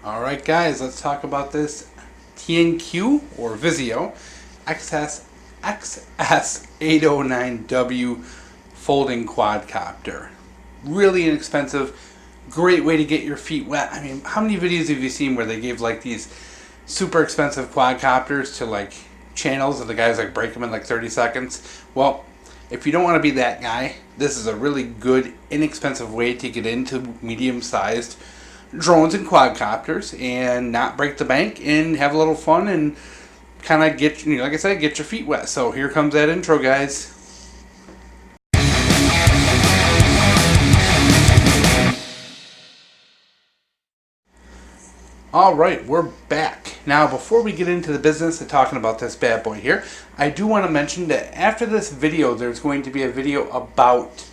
Alright guys, let's talk about this Tianqu or Visuo XS809W folding quadcopter. Really inexpensive, great way to get your feet wet. I mean, how many videos have you seen where they gave like these super expensive quadcopters to like channels and the guys like break them in like 30 seconds? Well, if you don't want to be that guy, this is a really good, inexpensive way to get into medium-sized drones and quadcopters and not break the bank and have a little fun and kind of get, like I said, get your feet wet. So here comes that intro, guys. Alright, we're back. Now, before we get into the business of talking about this bad boy here, I do want to mention that after this video, there's going to be a video about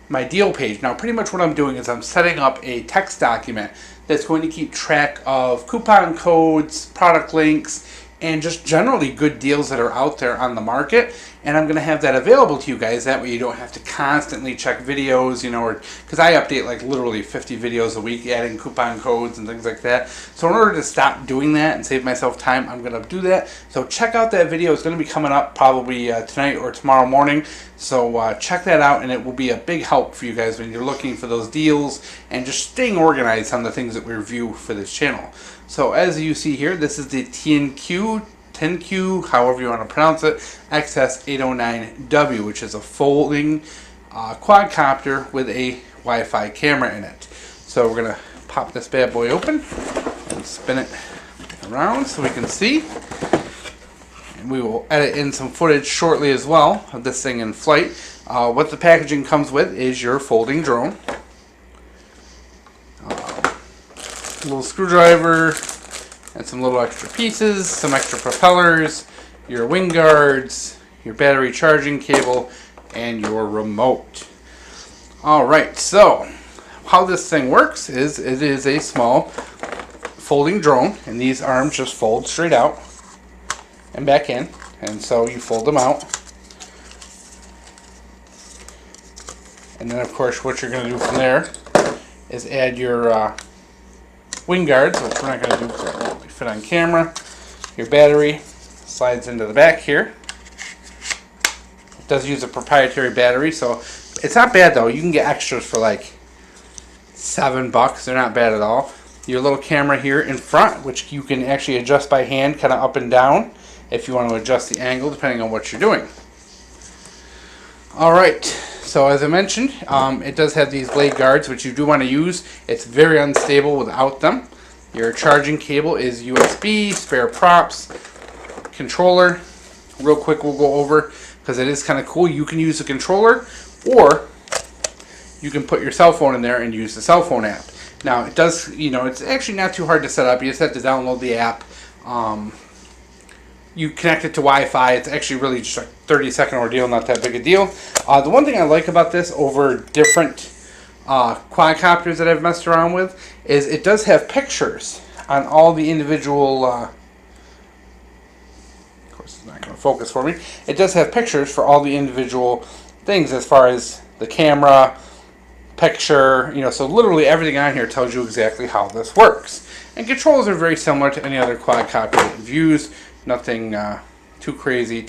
my deal page. Now, pretty much what I'm doing is I'm setting up a text document that's going to keep track of coupon codes, product links, and just generally good deals that are out there on the market. And I'm going to have that available to you guys. That way you don't have to constantly check videos, or because I update like literally 50 videos a week adding coupon codes and things like that. So in order to stop doing that and save myself time, I'm going to do that. So check out that video. It's going to be coming up probably tonight or tomorrow morning. So check that out, and it will be a big help for you guys when you're looking for those deals and just staying organized on the things that we review for this channel. So as you see here, this is the Tianqu, however you want to pronounce it, XS809W, which is a folding quadcopter with a Wi-Fi camera in it. So we're going to pop this bad boy open and spin it around so we can see. And we will edit in some footage shortly as well of this thing in flight. What the packaging comes with is your folding drone. Little screwdriver and some little extra pieces, some extra propellers, your wing guards, your battery charging cable, and your remote. Alright, so how this thing works is it is a small folding drone, and these arms just fold straight out and back in, and so you fold them out. And then of course what you're going to do from there is add your wing guards, which we're not going to do because it won't fit on camera. Your battery slides into the back here. It does use a proprietary battery, so it's not bad though. You can get extras for like $7. They're not bad at all. Your little camera here in front, which you can actually adjust by hand, kind of up and down, if you want to adjust the angle depending on what you're doing. Alright, so as I mentioned, it does have these blade guards, which you do want to use. It's very unstable without them. Your charging cable is USB, spare props, controller. Real quick we'll go over, because it is kind of cool. You can use the controller, or you can put your cell phone in there and use the cell phone app. Now it does, it's actually not too hard to set up. You just have to download the app. You connect it to Wi-Fi. It's actually really just a 30-second ordeal, not that big a deal. The one thing I like about this over different quadcopters that I've messed around with is it does have pictures on all the individual, of course it's not going to focus for me, it does have pictures for all the individual things as far as the camera, picture, so literally everything on here tells you exactly how this works. And controls are very similar to any other quadcopter that you've used. Nothing too crazy,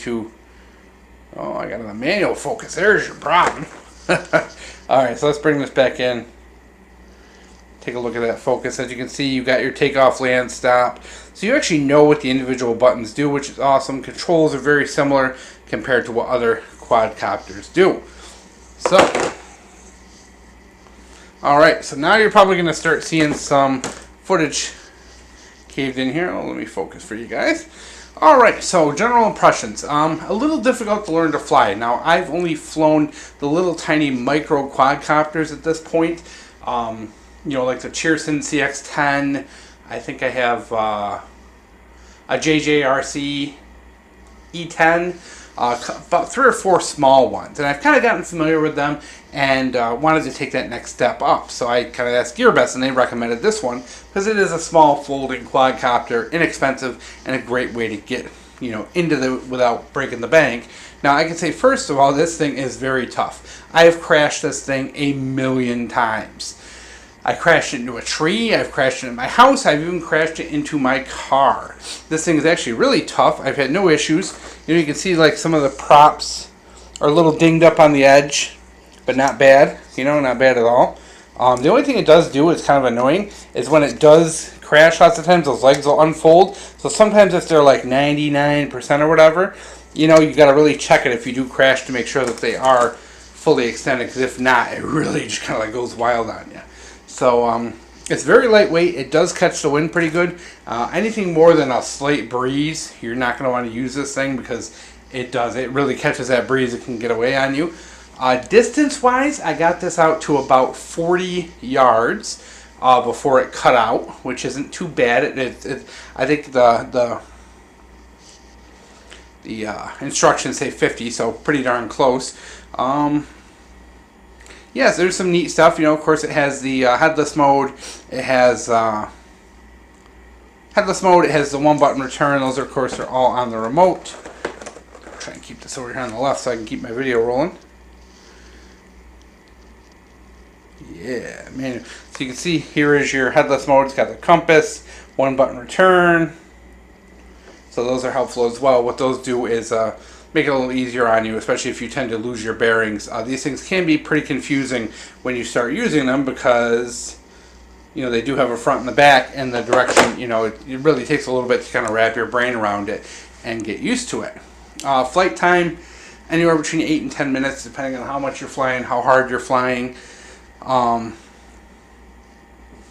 oh, I got a manual focus. There's your problem. Alright, so let's bring this back in. Take a look at that focus. As you can see, you got your takeoff, land, stop. So you actually know what the individual buttons do, which is awesome. Controls are very similar compared to what other quadcopters do. So, alright, so now you're probably going to start seeing some footage caved in here. Oh, let me focus for you guys. Alright, so general impressions. A little difficult to learn to fly. Now, I've only flown the little tiny micro quadcopters at this point. Like the Cheerson CX10. I think I have a JJRC E10. About 3 or 4 small ones, and I've kind of gotten familiar with them and wanted to take that next step up. So I kind of asked Gearbest, and they recommended this one because it is a small folding quadcopter, inexpensive, and a great way to get into the without breaking the bank. Now I can say first of all, this thing is very tough. I have crashed this thing a million times. I crashed it into a tree, I've crashed it in my house, I've even crashed it into my car. This thing is actually really tough. I've had no issues. You know, you can see like some of the props are a little dinged up on the edge, but not bad, you know, not bad at all. The only thing it does do, is kind of annoying, is when it does crash lots of times, those legs will unfold. So sometimes if they're like 99% or whatever, you know, you got to really check it if you do crash to make sure that they are fully extended, because if not, it really just kind of like goes wild on you. So it's very lightweight. It does catch the wind pretty good. Anything more than a slight breeze, you're not going to want to use this thing, because it really catches that breeze. It can get away on you. Distance wise, I got this out to about 40 yards before it cut out, which isn't too bad. I think the instructions say 50, so pretty darn close. Yes, there's some neat stuff. You know, of course, it has the headless mode. It has headless mode. It has the one-button return. Those, of course, are all on the remote. I'll try and keep this over here on the left so I can keep my video rolling. Yeah, man. So you can see here is your headless mode. It's got the compass, one-button return. So those are helpful as well. What those do is make it a little easier on you, especially if you tend to lose your bearings. These things can be pretty confusing when you start using them, because, you know, they do have a front and the back, and the direction, you know, it really takes a little bit to kind of wrap your brain around it and get used to it. Flight time, anywhere between 8 and 10 minutes, depending on how much you're flying, how hard you're flying.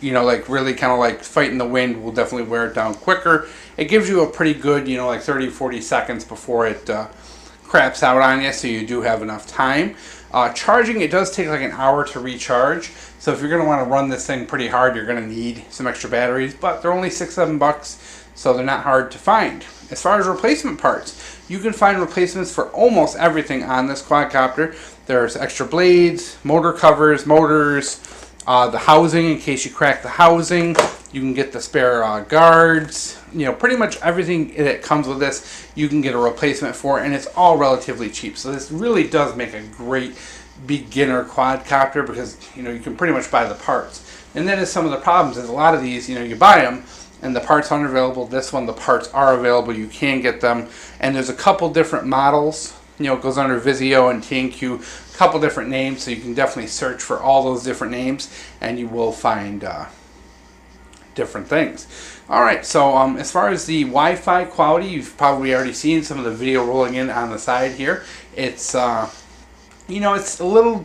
You know, like really kind of like fighting the wind will definitely wear it down quicker. It gives you a pretty good, you know, like 30-40 seconds before it craps out on you, so you do have enough time. Charging, it does take like an hour to recharge, so if you're going to want to run this thing pretty hard, you're going to need some extra batteries, but they're only $6-7, so they're not hard to find. As far as replacement parts, you can find replacements for almost everything on this quadcopter. There's extra blades, motor covers, motors, the housing in case you crack the housing. You can get the spare guards. You know, pretty much everything that comes with this, you can get a replacement for, and it's all relatively cheap. So this really does make a great beginner quadcopter, because, you know, you can pretty much buy the parts. And that is some of the problems, is a lot of these, you know, you buy them and the parts aren't available. This one, the parts are available. You can get them. And there's a couple different models. You know, it goes under Visuo and Tianqu, a couple different names, so you can definitely search for all those different names, and you will find different things. Alright, so as far as the Wi-Fi quality, you've probably already seen some of the video rolling in on the side here. It's, you know, it's a little,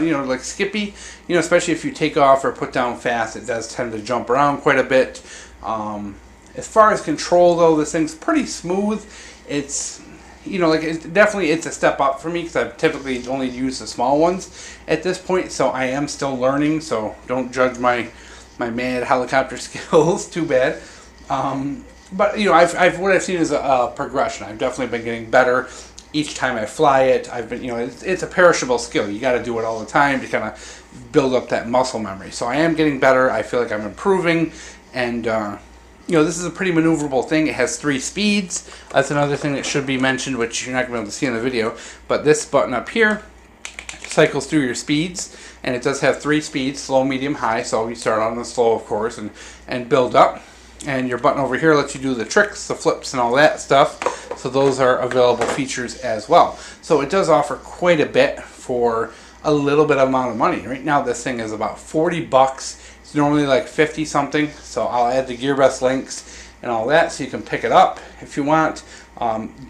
you know, like skippy, you know, especially if you take off or put down fast, it does tend to jump around quite a bit. As far as control, though, this thing's pretty smooth. It's, you know, like it's a step up for me, because I've typically only used the small ones at this point, so I am still learning, so don't judge my mad helicopter skills too bad. But, you know, what I've seen is a progression. I've definitely been getting better each time I fly it. I've been, you know, it's a perishable skill. You got to do it all the time to kind of build up that muscle memory. So I am getting better. I feel like I'm improving, and you know, this is a pretty maneuverable thing. It has 3 speeds. That's another thing that should be mentioned, which you're not going to be able to see in the video. But this button up here cycles through your speeds, and it does have 3 speeds: slow, medium, high. So you start on the slow, of course, and build up. And your button over here lets you do the tricks, the flips, and all that stuff. So those are available features as well. So it does offer quite a bit for a little bit amount of money. Right now, this thing is about $40. It's normally like 50 something. So I'll add the Gearbest links and all that, so you can pick it up if you want.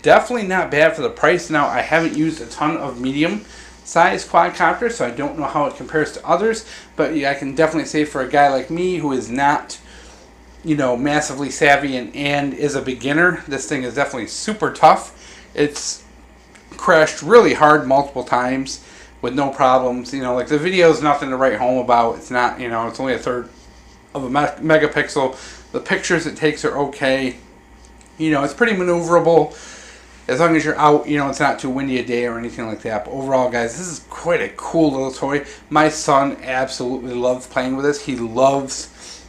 Definitely not bad for the price. Now, I haven't used a ton of medium size quadcopters, so I don't know how it compares to others, but yeah, I can definitely say for a guy like me who is not, you know, massively savvy and is a beginner, this thing is definitely super tough. It's crashed really hard multiple times with no problems. You know, like the video is nothing to write home about. It's not, you know, it's only a third of a megapixel. The pictures it takes are okay. You know, it's pretty maneuverable as long as you're out. You know, it's not too windy a day or anything like that. But overall, guys, this is quite a cool little toy. My son absolutely loves playing with this. He loves,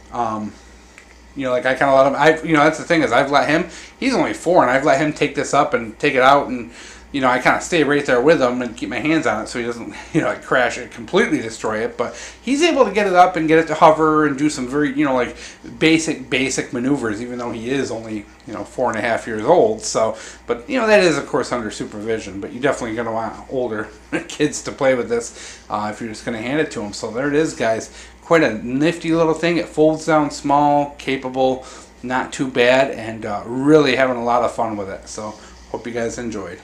you know, like I kind of let him. You know, that's the thing, is I've let him. He's only 4, and I've let him take this up and take it out and you know, I kind of stay right there with him and keep my hands on it so he doesn't, you know, like crash it, completely destroy it. But he's able to get it up and get it to hover and do some very, you know, like basic maneuvers, even though he is only, you know, 4.5 years old. So, but, you know, that is, of course, under supervision. But you're definitely going to want older kids to play with this if you're just going to hand it to them. So there it is, guys. Quite a nifty little thing. It folds down small, capable, not too bad, and really having a lot of fun with it. So hope you guys enjoyed.